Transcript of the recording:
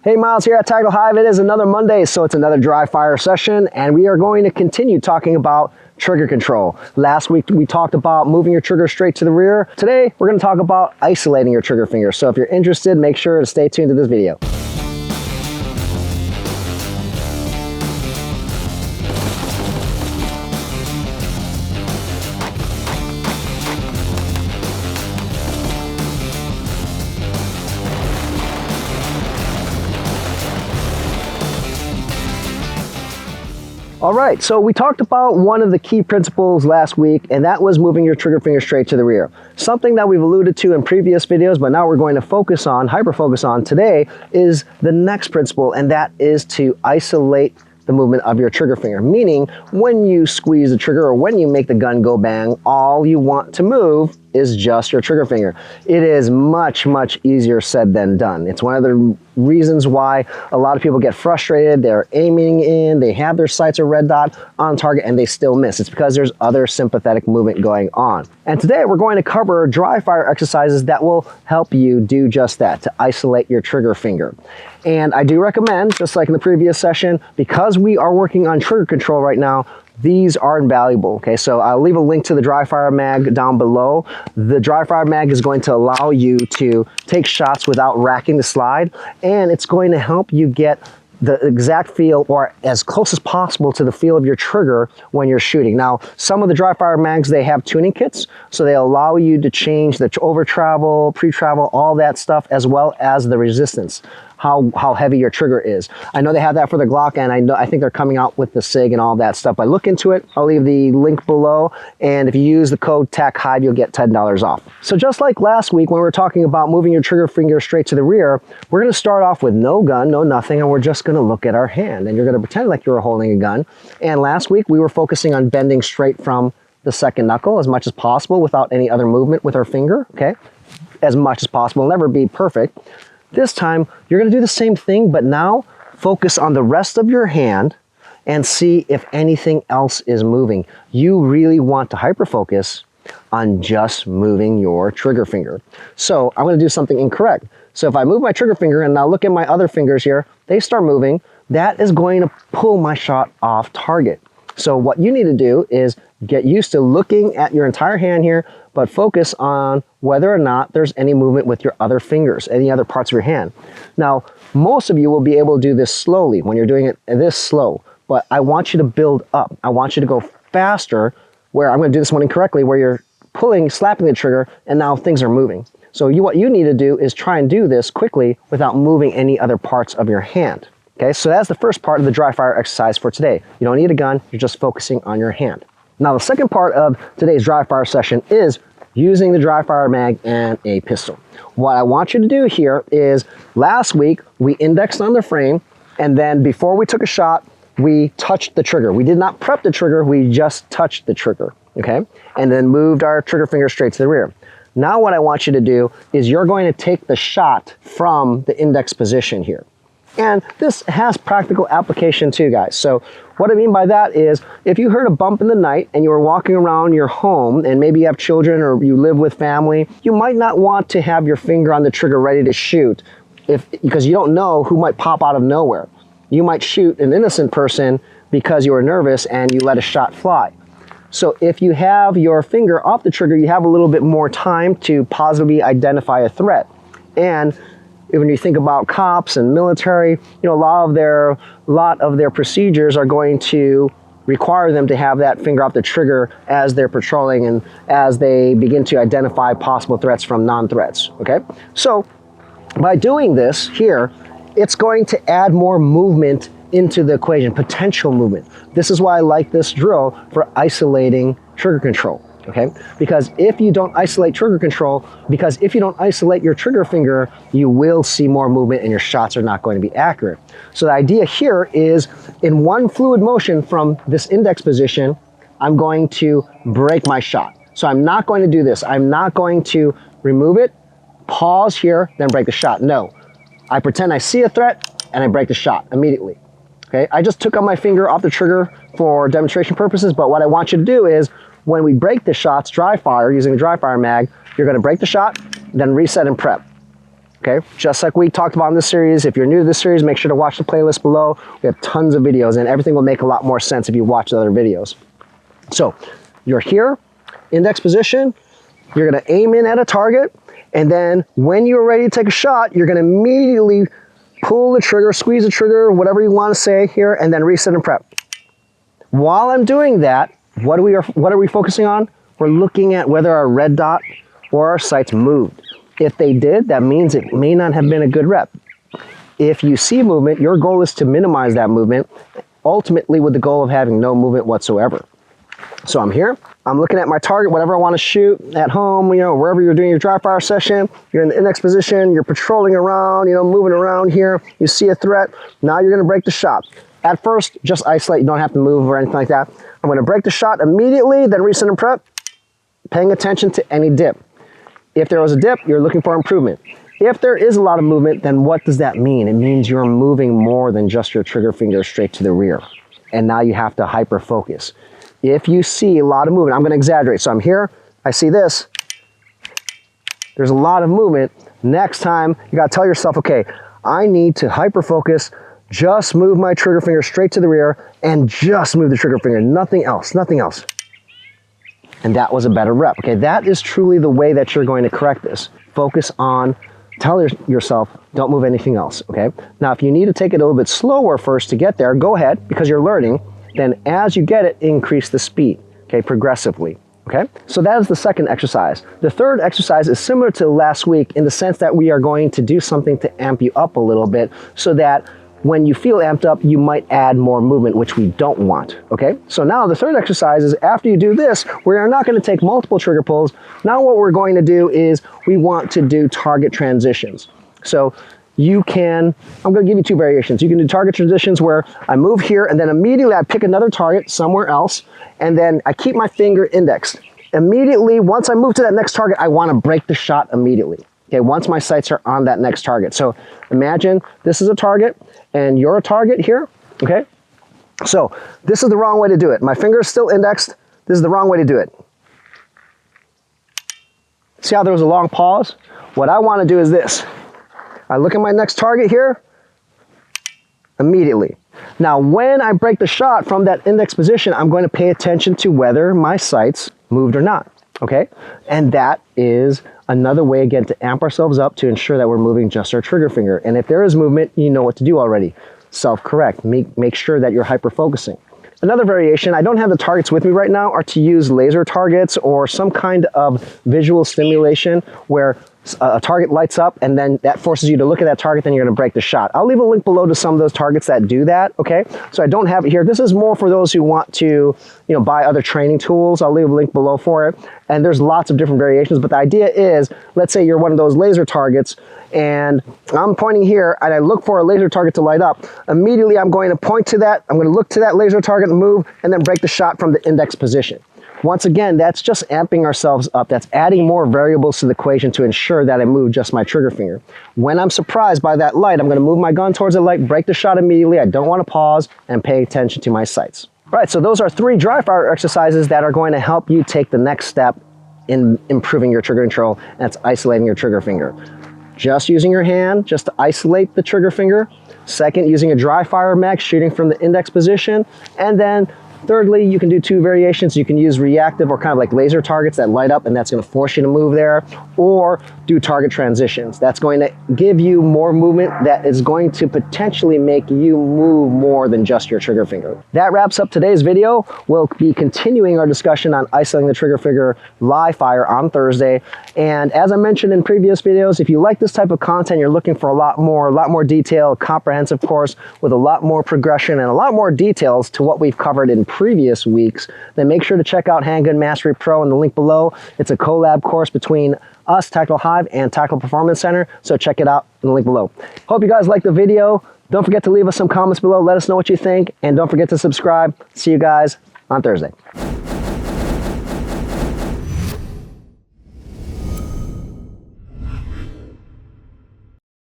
Hey, Myles here at Tackle Hyve. It is another Monday, so it's another dry fire session, and we are going to continue talking about trigger control. Last week we talked about moving your trigger straight to the rear. Today we're going to talk about isolating your trigger finger. So if you're interested, make sure to stay tuned to this video. All right, so we talked about one of the key principles last week, and that was moving your trigger finger straight to the rear. Something that we've alluded to in previous videos, but now we're going to hyper-focus on today is the next principle, and that is to isolate the movement of your trigger finger. Meaning, when you squeeze the trigger or when you make the gun go bang, all you want to move is just your trigger finger. It is much, much easier said than done. It's one of the reasons why a lot of people get frustrated. They're aiming in, they have their sights or red dot on target, and they still miss. It's because there's other sympathetic movement going on. And today we're going to cover dry fire exercises that will help you do just that, to isolate your trigger finger. And I do recommend, just like in the previous session, because we are working on trigger control right now, these are invaluable, okay? So I'll leave a link to the dry fire mag down below. The dry fire mag is going to allow you to take shots without racking the slide, and it's going to help you get the exact feel, or as close as possible to the feel of your trigger when you're shooting. Now, some of the dry fire mags, they have tuning kits, so they allow you to change the over travel, pre-travel, all that stuff, as well as the resistance, how heavy your trigger is. I know they have that for the Glock, and I think they're coming out with the SIG and all that stuff. But look into it. I'll leave the link below, and if you use the code TACHYVE, you'll get $10 off. So just like last week when we were talking about moving your trigger finger straight to the rear, we're going to start off with no gun, no nothing, and we're just going to look at our hand, and you're going to pretend like you were holding a gun. And last week we were focusing on bending straight from the second knuckle as much as possible without any other movement with our finger, okay? As much as possible. It'll never be perfect. This time, you're going to do the same thing, but now focus on the rest of your hand and see if anything else is moving. You really want to hyper-focus on just moving your trigger finger. So I'm going to do something incorrect. So if I move my trigger finger and now look at my other fingers here, they start moving, that is going to pull my shot off target. So what you need to do is get used to looking at your entire hand here, but focus on whether or not there's any movement with your other fingers, any other parts of your hand. Now, most of you will be able to do this slowly when you're doing it this slow, but I want you to build up. I want you to go faster, where I'm going to do this one incorrectly, where you're pulling, slapping the trigger, and now things are moving. So what you need to do is try and do this quickly without moving any other parts of your hand. Okay, so that's the first part of the dry fire exercise for today. You don't need a gun, you're just focusing on your hand. Now, the second part of today's dry fire session is using the dry fire mag and a pistol. What I want you to do here is, last week we indexed on the frame, and then before we took a shot, we touched the trigger. We did not prep the trigger, we just touched the trigger, okay? And then moved our trigger finger straight to the rear. Now what I want you to do is you're going to take the shot from the index position here. And this has practical application too, guys. So what I mean by that is, if you heard a bump in the night and you were walking around your home, and maybe you have children or you live with family, you might not want to have your finger on the trigger ready to shoot, because you don't know who might pop out of nowhere. You might shoot an innocent person because you were nervous and you let a shot fly. So if you have your finger off the trigger, you have a little bit more time to positively identify a threat. And when you think about cops and military, you know, a lot of their procedures are going to require them to have that finger off the trigger as they're patrolling and as they begin to identify possible threats from non-threats, okay? So by doing this here, it's going to add more movement into the equation, potential movement. This is why I like this drill for isolating trigger control. Okay, because if you don't isolate trigger control, if you don't isolate your trigger finger, you will see more movement and your shots are not going to be accurate. So the idea here is, in one fluid motion from this index position, I'm going to break my shot. So I'm not going to do this. I'm not going to remove it, pause here, then break the shot. No, I pretend I see a threat and I break the shot immediately. Okay, I just took out my finger off the trigger for demonstration purposes, but what I want you to do is, when we break the shots dry fire, using the dry fire mag, you're going to break the shot, then reset and prep. Okay, just like we talked about in this series. If you're new to this series, make sure to watch the playlist below. We have tons of videos and everything will make a lot more sense if you watch the other videos. So you're here, index position, you're gonna aim in at a target, and then when you're ready to take a shot, you're gonna immediately pull the trigger, squeeze the trigger, whatever you wanna say here, and then reset and prep. While I'm doing that, what are we focusing on? We're looking at whether our red dot or our sights moved. If they did, that means it may not have been a good rep. If you see movement, your goal is to minimize that movement, ultimately with the goal of having no movement whatsoever. So I'm here, I'm looking at my target, whatever I want to shoot at home, wherever you're doing your dry fire session, you're in the index position, you're patrolling around, moving around here, you see a threat, now you're going to break the shot. At first, just isolate, you don't have to move or anything like that. I'm going to break the shot immediately, then reset and prep, paying attention to any dip. If there was a dip, you're looking for improvement. If there is a lot of movement, then what does that mean? It means you're moving more than just your trigger finger straight to the rear. And now you have to hyper focus. If you see a lot of movement, I'm gonna exaggerate. So I'm here, I see this. There's a lot of movement. Next time, you gotta tell yourself, okay, I need to hyper focus, just move my trigger finger straight to the rear and just move the trigger finger, nothing else, nothing else. And that was a better rep. Okay, that is truly the way that you're going to correct this. Focus on, tell yourself, don't move anything else, okay? Now, if you need to take it a little bit slower first to get there, go ahead, because you're learning. Then as you get it, increase the speed, okay, progressively, okay? So that is the second exercise. The third exercise is similar to last week in the sense that we are going to do something to amp you up a little bit so that when you feel amped up, you might add more movement, which we don't want, okay? So now the third exercise is after you do this, we are not gonna take multiple trigger pulls. Now what we're going to do is we want to do target transitions. So I'm gonna give you two variations. You can do target transitions where I move here and then immediately I pick another target somewhere else and then I keep my finger indexed. Immediately, once I move to that next target, I wanna break the shot immediately. Okay, once my sights are on that next target. So imagine this is a target and you're a target here, okay? So this is the wrong way to do it. My finger is still indexed. This is the wrong way to do it. See how there was a long pause? What I want to do is this. I look at my next target here, immediately. Now when I break the shot from that index position, I'm going to pay attention to whether my sights moved or not, okay? And that is another way, again, to amp ourselves up to ensure that we're moving just our trigger finger. And if there is movement, you know what to do already. Self-correct, make sure that you're hyper-focusing. Another variation, I don't have the targets with me right now, are to use laser targets or some kind of visual stimulation where a target lights up and then that forces you to look at that target, then you're gonna break the shot. I'll leave a link below to some of those targets that do that, okay? So I don't have it here. This is more for those who want to, buy other training tools. I'll leave a link below for it. And there's lots of different variations, but the idea is, let's say you're one of those laser targets and I'm pointing here and I look for a laser target to light up. Immediately I'm going to point to that, I'm gonna look to that laser target and move and then break the shot from the index position. Once again, that's just amping ourselves up. That's adding more variables to the equation to ensure that I move just my trigger finger. When I'm surprised by that light, I'm gonna move my gun towards the light, break the shot immediately. I don't wanna pause and pay attention to my sights. All right, so those are 3 dry fire exercises that are going to help you take the next step in improving your trigger control, and that's isolating your trigger finger. Just using your hand, just to isolate the trigger finger. Second, using a dry fire mag, shooting from the index position. And then thirdly, you can do 2 variations. You can use reactive or kind of like laser targets that light up and that's gonna force you to move there, or do target transitions. That's going to give you more movement that is going to potentially make you move more than just your trigger finger. That wraps up today's video. We'll be continuing our discussion on isolating the trigger finger live fire on Thursday. And as I mentioned in previous videos, if you like this type of content, you're looking for a lot more detail, a comprehensive course with a lot more progression and a lot more details to what we've covered in previous weeks, then make sure to check out Handgun Mastery Pro in the link below. It's a collab course between us, Tactical Hyve, and Tactical Performance Center, so check it out in the link below. Hope you guys liked the video. Don't forget to leave us some comments below. Let us know what you think, and don't forget to subscribe. See you guys on Thursday.